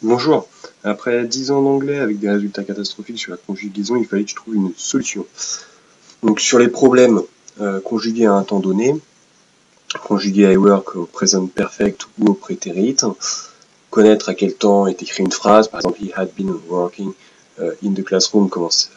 Bonjour. Après 10 ans d'anglais avec des résultats catastrophiques sur la conjugaison, il fallait que je trouve une solution. Donc sur les problèmes conjugués à un temps donné, conjugués I work au present perfect ou au prétérit, connaître à quel temps est écrite une phrase, par exemple he had been working in the classroom,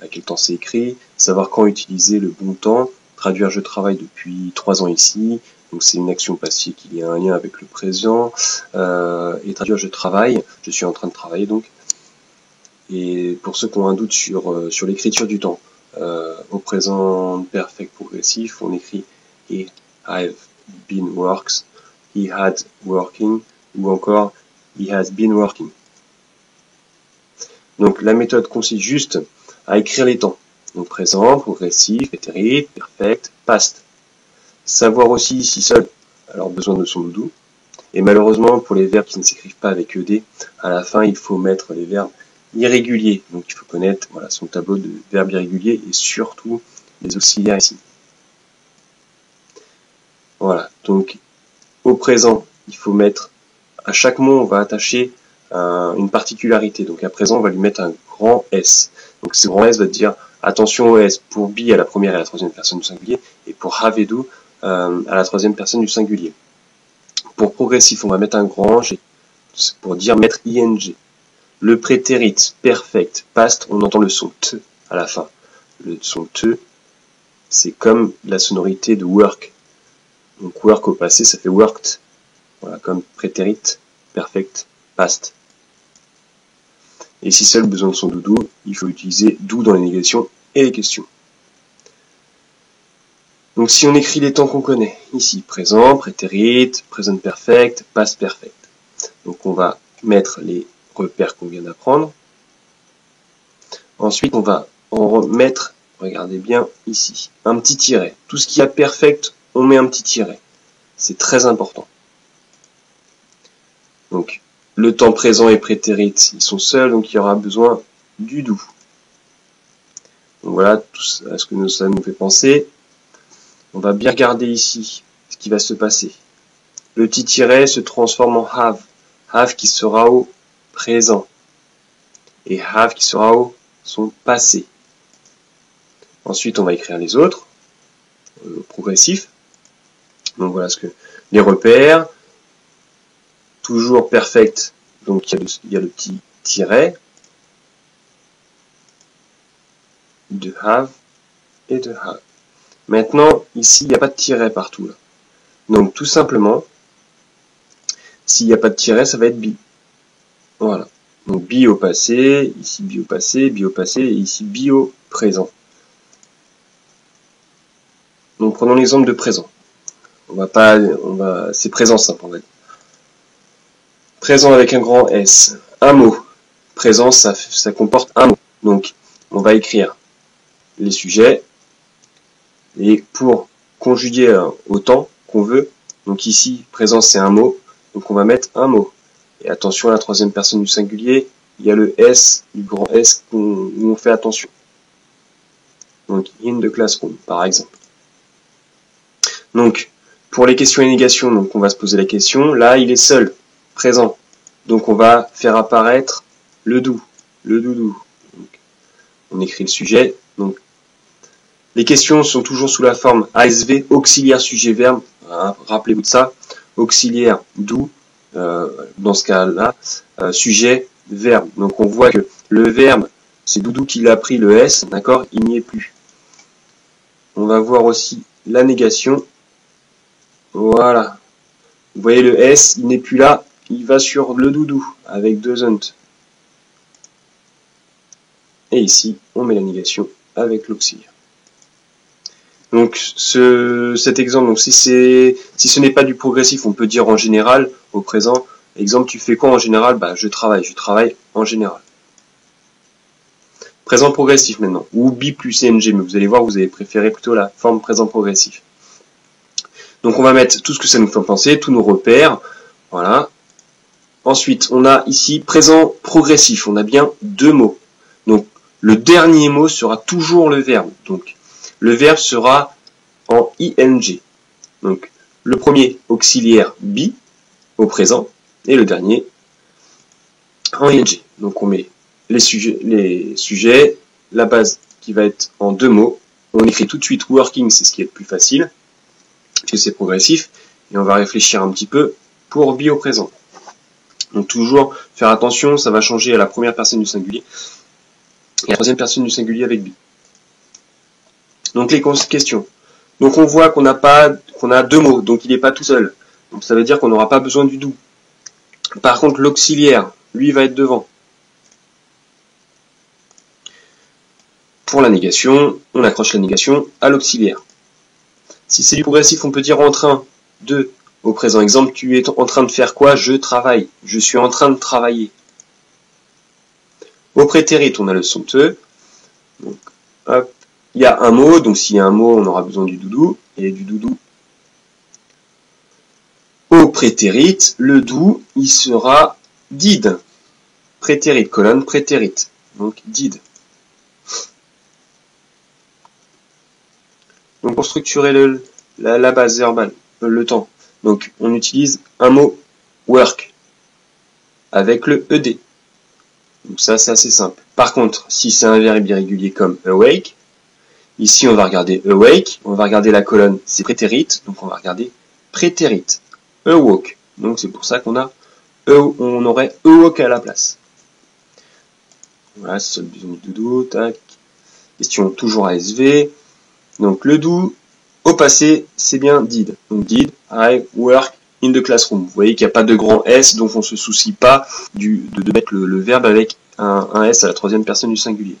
à quel temps c'est écrit, savoir quand utiliser le bon temps, traduire je travaille depuis 3 ans ici, donc c'est une action passive qui y a un lien avec le présent, et traduire je travaille, je suis en train de travailler donc. Et pour ceux qui ont un doute sur l'écriture du temps, au présent perfect progressif, on écrit he have been works, he had working, ou encore he has been working. Donc la méthode consiste juste à écrire les temps. Donc présent, progressif, prétérit, perfect, past. Savoir aussi ici seul, alors besoin de son doudou. Et malheureusement, pour les verbes qui ne s'écrivent pas avec ED, à la fin, il faut mettre les verbes irréguliers. Donc il faut connaître son tableau de verbes irréguliers et surtout les auxiliaires ici. Voilà, donc au présent, il faut mettre, à chaque mot, on va attacher une particularité. Donc à présent, on va lui mettre un grand S. Donc ce grand S va dire attention au S pour be à la première et à la troisième personne du singulier, et pour have et do à la troisième personne du singulier. Pour progressif, on va mettre un grand G, pour dire mettre ing. Le prétérit, perfect, past, on entend le son T à la fin. Le son T, c'est comme la sonorité de work. Donc work au passé, ça fait worked. Voilà, comme prétérit, perfect, past. Et si seul besoin de son doudou, il faut utiliser do dans les négations et les questions. Donc si on écrit les temps qu'on connaît, ici présent, prétérit, present perfect, past perfect. Donc on va mettre les repères qu'on vient d'apprendre. Ensuite on va en remettre, regardez bien ici, un petit tiret. Tout ce qui a perfect, on met un petit tiret. C'est très important. Donc le temps présent et prétérit, ils sont seuls, donc il y aura besoin du do. Donc voilà tout à ce que ça nous fait penser. On va bien regarder ici ce qui va se passer. Le petit tiret se transforme en have. Have qui sera au présent. Et have qui sera au son passé. Ensuite, on va écrire les autres, progressifs. Donc voilà ce que les repères. Toujours perfect, donc il y a le petit tiret de have et de have. Maintenant, ici, il n'y a pas de tiret partout. Là. Donc tout simplement, s'il n'y a pas de tiret, ça va être be. Voilà. Donc be au passé, ici be au passé, et ici be au présent. Donc prenons l'exemple de présent. C'est présent simple, on va dire. Présent avec un grand S. Un mot. Présent, ça comporte un mot. Donc, on va écrire les sujets. Et pour conjuguer au temps qu'on veut, donc ici, présent, c'est un mot. Donc, on va mettre un mot. Et attention à la troisième personne du singulier, il y a le S, du grand S, où on fait attention. Donc, in the classroom, par exemple. Donc, pour les questions et négations, donc on va se poser la question. Là, il est seul, présent. Donc, on va faire apparaître le do, le doudou. Donc, on écrit le sujet. Donc, les questions sont toujours sous la forme ASV, auxiliaire sujet-verbe. Rappelez-vous de ça. Auxiliaire do, dans ce cas-là, sujet, verbe. Donc, on voit que le verbe, c'est doudou qui l'a pris le S, d'accord? Il n'y est plus. On va voir aussi la négation. Voilà. Vous voyez le S, il n'est plus là, il va sur le doudou avec doesn't. Et ici, on met la négation avec l'auxiliaire. Donc cet exemple, donc si ce n'est pas du progressif, on peut dire en général, au présent. Exemple, tu fais quoi en général? Bah je travaille en général. Présent progressif maintenant, ou be plus ing, mais vous allez voir, vous avez préféré plutôt la forme présent progressif. Donc on va mettre tout ce que ça nous fait penser, tous nos repères, voilà. Ensuite, on a ici présent progressif, on a bien deux mots. Donc le dernier mot sera toujours le verbe. Donc le verbe sera en ing. Donc le premier auxiliaire be au présent et le dernier en ing. Donc on met les sujets, la base qui va être en 2 mots. On écrit tout de suite working, c'est ce qui est le plus facile, puisque c'est progressif, et on va réfléchir un petit peu pour be au présent. Donc toujours faire attention, ça va changer à la première personne du singulier et à la troisième personne du singulier avec be. Donc les questions. Donc on voit qu'on a 2 mots, donc il n'est pas tout seul. Donc ça veut dire qu'on n'aura pas besoin du do. Par contre l'auxiliaire, lui va être devant. Pour la négation, on accroche la négation à l'auxiliaire. Si c'est du progressif, on peut dire en train de au présent. Exemple, tu es en train de faire quoi? Je travaille. Je suis en train de travailler. Au prétérit, on a le son te. Donc, hop, il y a un mot. Donc, s'il y a un mot, on aura besoin du doudou. Et du doudou. Au prétérit, le do, il sera did. Prétérit, colonne, prétérit. Donc, did. Donc pour structurer la base verbale, le temps, donc on utilise un mot work avec le ed. Donc ça c'est assez simple. Par contre, si c'est un verbe irrégulier comme awake, ici on va regarder awake, on va regarder la colonne, c'est prétérit, donc on va regarder prétérit. Awoke. Donc c'est pour ça qu'on a on aurait awoke à la place. Voilà, c'est ça le besoin du doudou, tac. Question toujours ASV. Donc le do au passé, c'est bien did. Donc did, I work in the classroom. Vous voyez qu'il n'y a pas de grand S, donc on ne se soucie pas de mettre le verbe avec un S à la troisième personne du singulier.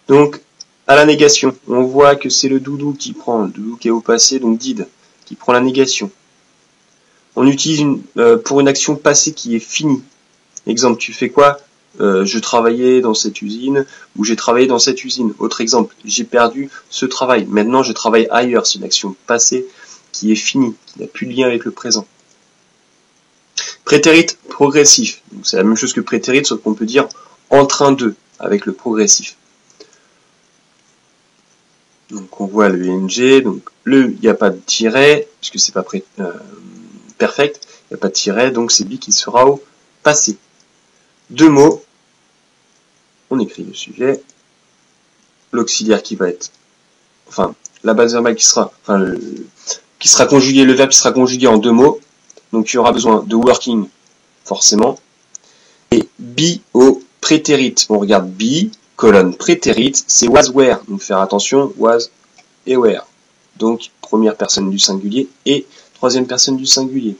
Donc, à la négation, on voit que c'est le doudou qui prend, le doudou qui est au passé, donc did, qui prend la négation. On utilise pour une action passée qui est finie. Exemple, tu fais quoi? Je travaillais dans cette usine, ou j'ai travaillé dans cette usine. Autre exemple, j'ai perdu ce travail. Maintenant, je travaille ailleurs. C'est une action passée qui est finie, qui n'a plus de lien avec le présent. Prétérit progressif. C'est la même chose que prétérit, sauf qu'on peut dire en train de, avec le progressif. Donc on voit le ing, donc il n'y a pas de tiret, puisque c'est pas perfect, il n'y a pas de tiret, donc c'est be qui sera au passé. 2 mots, on écrit le sujet, l'auxiliaire qui va être, enfin, la base verbale qui sera conjuguée, le verbe qui sera conjugué en 2 mots, donc il y aura besoin de working, forcément, et be au prétérit. On regarde be, colonne prétérit, c'est was where, donc faire attention, was et where. Donc, première personne du singulier et troisième personne du singulier.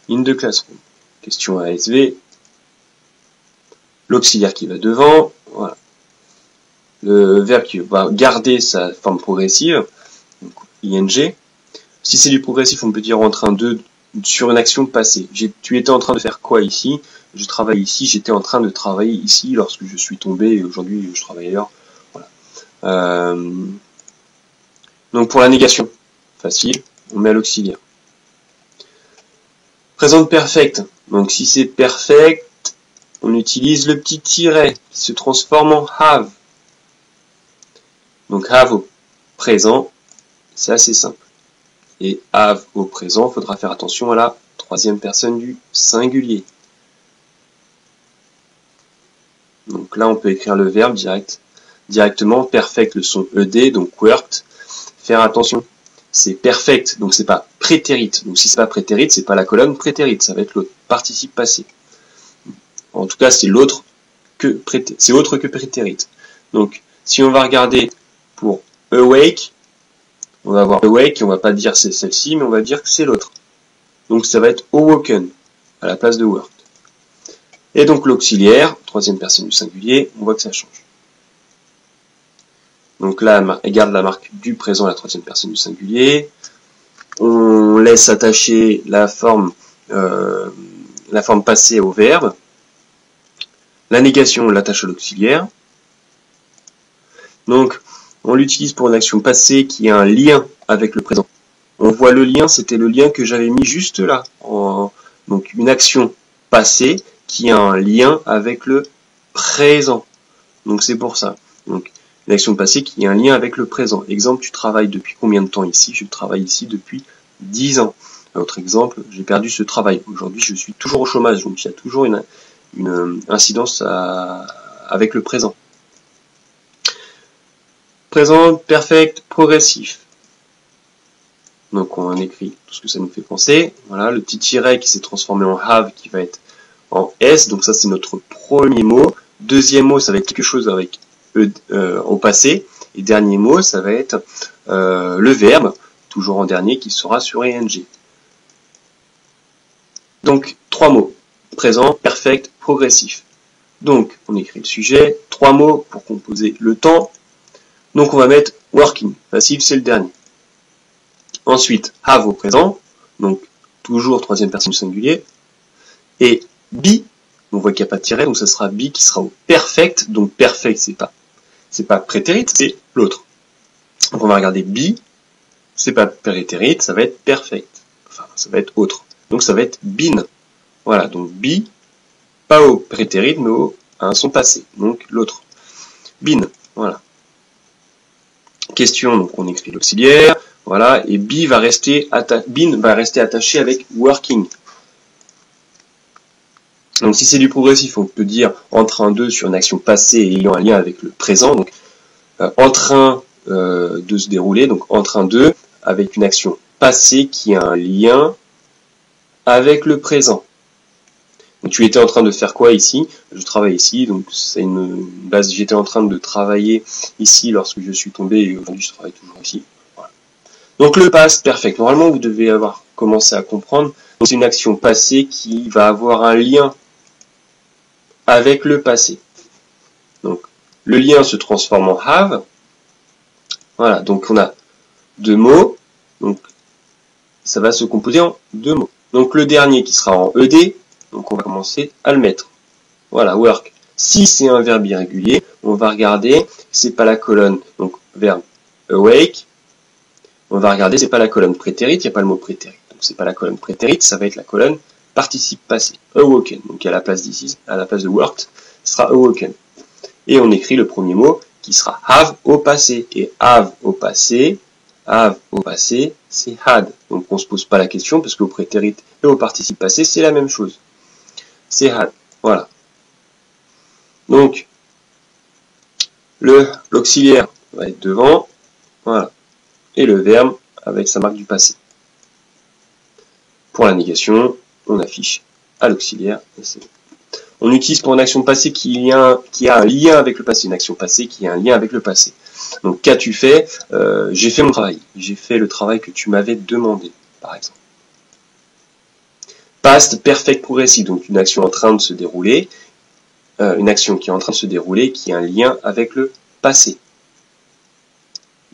In the classroom. Question ASV. L'auxiliaire qui va devant, voilà. Le verbe qui va garder sa forme progressive, donc ing. Si c'est du progressif, on peut dire en train de, sur une action passée. Tu étais en train de faire quoi ici? Je travaille ici, j'étais en train de travailler ici lorsque je suis tombé et aujourd'hui je travaille ailleurs. Voilà. Donc pour la négation, facile, on met à l'auxiliaire. Présent perfect, donc si c'est perfect, on utilise le petit tiret qui se transforme en have. Donc have au présent, c'est assez simple. Et have au présent, il faudra faire attention à la troisième personne du singulier. Donc là, on peut écrire le verbe directement. Perfect, le son ed, donc worked. Faire attention, c'est perfect, donc c'est pas prétérit. Donc si c'est pas prétérit, c'est pas la colonne prétérit, ça va être l'autre, participe passé. En tout cas, c'est autre que prétérit. Donc si on va regarder pour awake, on va voir awake et on va pas dire c'est celle-ci, mais on va dire que c'est l'autre. Donc ça va être awoken à la place de worked. Et donc l'auxiliaire, troisième personne du singulier, on voit que ça change. Donc là, elle garde la marque du présent à la troisième personne du singulier. On laisse attacher la forme passée au verbe. La négation, on l'attache à l'auxiliaire. Donc, on l'utilise pour une action passée qui a un lien avec le présent. On voit le lien, c'était le lien que j'avais mis juste là. Donc, une action passée qui a un lien avec le présent. Donc, c'est pour ça. Donc, une action passée qui a un lien avec le présent. Exemple, tu travailles depuis combien de temps ici? Je travaille ici depuis 10 ans. Autre exemple, j'ai perdu ce travail. Aujourd'hui, je suis toujours au chômage, donc il y a toujours une incidence avec le présent. Présent perfect progressif. Donc on écrit tout ce que ça nous fait penser. Voilà, le petit tiret qui s'est transformé en have qui va être en S. Donc ça c'est notre premier mot. Deuxième mot, ça va être quelque chose avec au passé. Et dernier mot, ça va être le verbe, toujours en dernier, qui sera sur ing. Donc 3 mots. Présent, perfect, progressif. Donc on écrit le sujet. 3 mots pour composer le temps. Donc on va mettre working. Passif, c'est le dernier. Ensuite, have au présent, donc toujours troisième personne singulier, et be, on voit qu'il n'y a pas de tiret, donc ça sera be qui sera au perfect, donc perfect c'est pas prétérit, c'est l'autre. Donc on va regarder be, c'est pas prétérit, ça va être perfect, enfin ça va être autre, donc ça va être been. Voilà, donc be, pas au prétérit, mais à son passé, donc l'autre. Been, voilà. Question, donc on écrit l'auxiliaire. Voilà, et been va rester attaché avec working. Donc si c'est du progressif, on peut dire en train de sur une action passée et ayant un lien avec le présent. Donc en train de se dérouler, donc en train de, avec une action passée qui a un lien avec le présent. Donc tu étais en train de faire quoi ici? Je travaille ici, donc c'est une base, j'étais en train de travailler ici lorsque je suis tombé et aujourd'hui je travaille toujours ici. Donc le past perfect, normalement vous devez avoir commencé à comprendre, c'est une action passée qui va avoir un lien avec le passé. Donc le lien se transforme en have. Voilà, donc on a 2 mots, donc ça va se composer en 2 mots. Donc le dernier qui sera en ed, donc on va commencer à le mettre. Voilà, work. Si c'est un verbe irrégulier, on va regarder, c'est pas la colonne, donc verbe awake. On va regarder, c'est pas la colonne prétérit, il n'y a pas le mot prétérit. Donc c'est pas la colonne prétérit, ça va être la colonne participe passé, awoken. Donc à la place d'ici, à la place de worked, ce sera awoken. Et on écrit le premier mot qui sera have au passé. Et have au passé, c'est had. Donc on se pose pas la question parce qu'au prétérit et au participe passé, c'est la même chose. C'est had. Voilà. Donc l'auxiliaire va être devant. Voilà. Et le verbe avec sa marque du passé. Pour la négation, on affiche à l'auxiliaire et c'est bon. On utilise pour une action passée qui a un lien avec le passé, une action passée qui a un lien avec le passé. Donc qu'as-tu fait? J'ai fait mon travail. J'ai fait le travail que tu m'avais demandé, par exemple. Past perfect progressive, donc une action en train de se dérouler, une action qui est en train de se dérouler, qui a un lien avec le passé.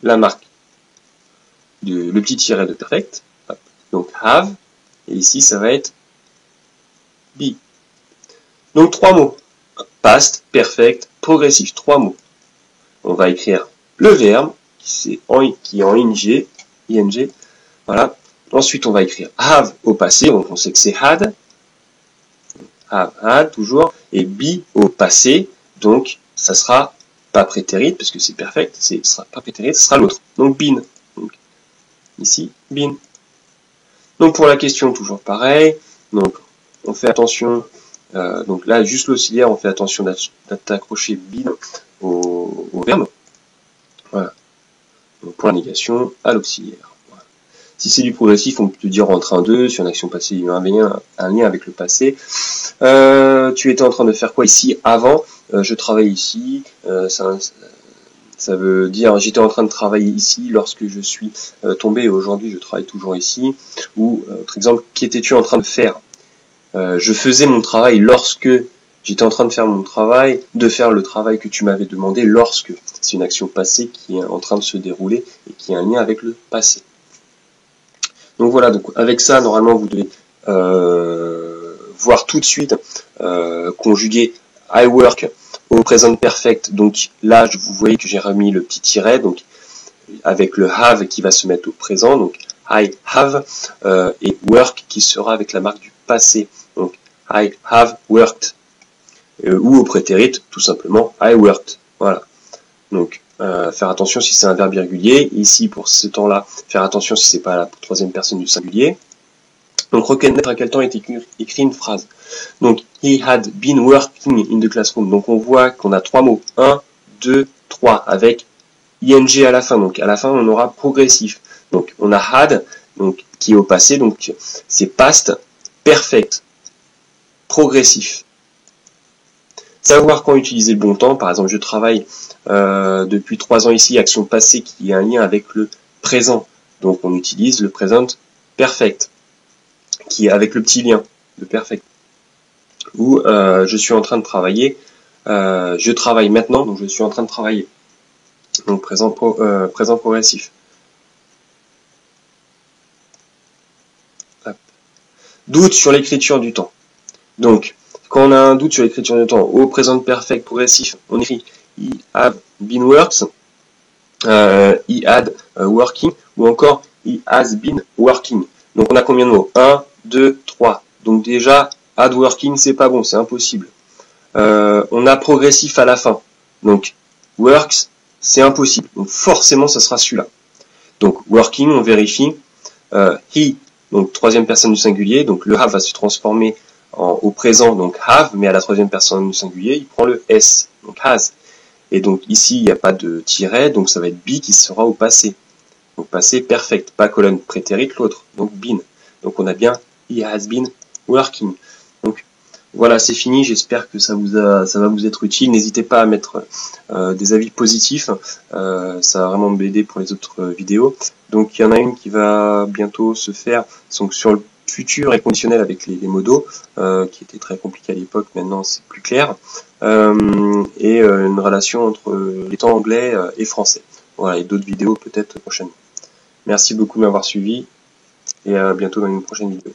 La marque, le petit tiret de perfect, donc have, et ici ça va être be. Donc 3 mots, past, perfect, progressif, 3 mots. On va écrire le verbe, qui est en ing, voilà. Ensuite on va écrire have au passé, donc on sait que c'est had, toujours, et be au passé, donc ça sera pas prétérit, parce que c'est perfect, ce sera pas prétérit, ce sera l'autre, donc been. Donc, ici, been. Donc pour la question, toujours pareil, donc on fait attention, donc là juste l'auxiliaire, on fait attention d'accrocher been au verbe, voilà. Donc pour la négation, à l'auxiliaire. Voilà. Si c'est du progressif, on peut dire en train de, sur une action passée, il y a un lien avec le passé. Tu étais en train de faire quoi ici avant? Je travaille ici, ça veut dire j'étais en train de travailler ici lorsque je suis tombé et aujourd'hui je travaille toujours ici. Ou, autre exemple, qu'étais-tu en train de faire? Je faisais mon travail lorsque j'étais en train de faire le travail que tu m'avais demandé lorsque. C'est une action passée qui est en train de se dérouler et qui a un lien avec le passé. Donc voilà, donc avec ça, normalement, vous devez voir tout de suite conjuguer I work au present perfect. Donc là, vous voyez que j'ai remis le petit tiret, donc avec le have qui va se mettre au présent, donc I have, et work qui sera avec la marque du passé. Donc I have worked. Ou au prétérit, tout simplement I worked. Voilà. Donc faire attention si c'est un verbe irrégulier. Ici, pour ce temps-là, faire attention si c'est pas la troisième personne du singulier. Donc reconnaître à quel temps est écrit une phrase. Donc he had been working in the classroom. Donc on voit qu'on a 3 mots. 1, 2, 3 avec ing à la fin. Donc à la fin on aura progressif. Donc on a had, donc qui est au passé, donc c'est past perfect, progressif. Savoir quand utiliser le bon temps. Par exemple, je travaille depuis 3 ans ici, action passée qui a un lien avec le présent. Donc on utilise le present perfect, qui est avec le petit lien de perfect. Ou je suis en train de travailler, je travaille maintenant, donc je suis en train de travailler. Donc présent progressif. Hop. Doute sur l'écriture du temps. Donc, quand on a un doute sur l'écriture du temps, au présent perfect progressif, on écrit he had been works, he had working, ou encore he has been working. Donc on a combien de mots? 1, 2, 3. Donc déjà, had working, c'est pas bon, c'est impossible. On a progressif à la fin. Donc works, c'est impossible. Donc forcément, ça sera celui-là. Donc working, on vérifie. He, donc troisième personne du singulier. Donc le have va se transformer au présent, donc have, mais à la troisième personne du singulier, il prend le s, donc has. Et donc ici, il n'y a pas de tiret, donc ça va être be qui sera au passé. Donc passé perfect, pas colonne prétérite l'autre, donc been. Donc on a bien he has been working. Donc voilà, c'est fini, j'espère que ça va vous être utile. N'hésitez pas à mettre des avis positifs, ça va vraiment m'aider pour les autres vidéos. Donc il y en a une qui va bientôt se faire, donc sur le futur et conditionnel avec les modos, qui était très compliqué à l'époque, maintenant c'est plus clair, et une relation entre les temps anglais et français. Voilà, et d'autres vidéos peut-être prochainement. Merci beaucoup de m'avoir suivi, et à bientôt dans une prochaine vidéo.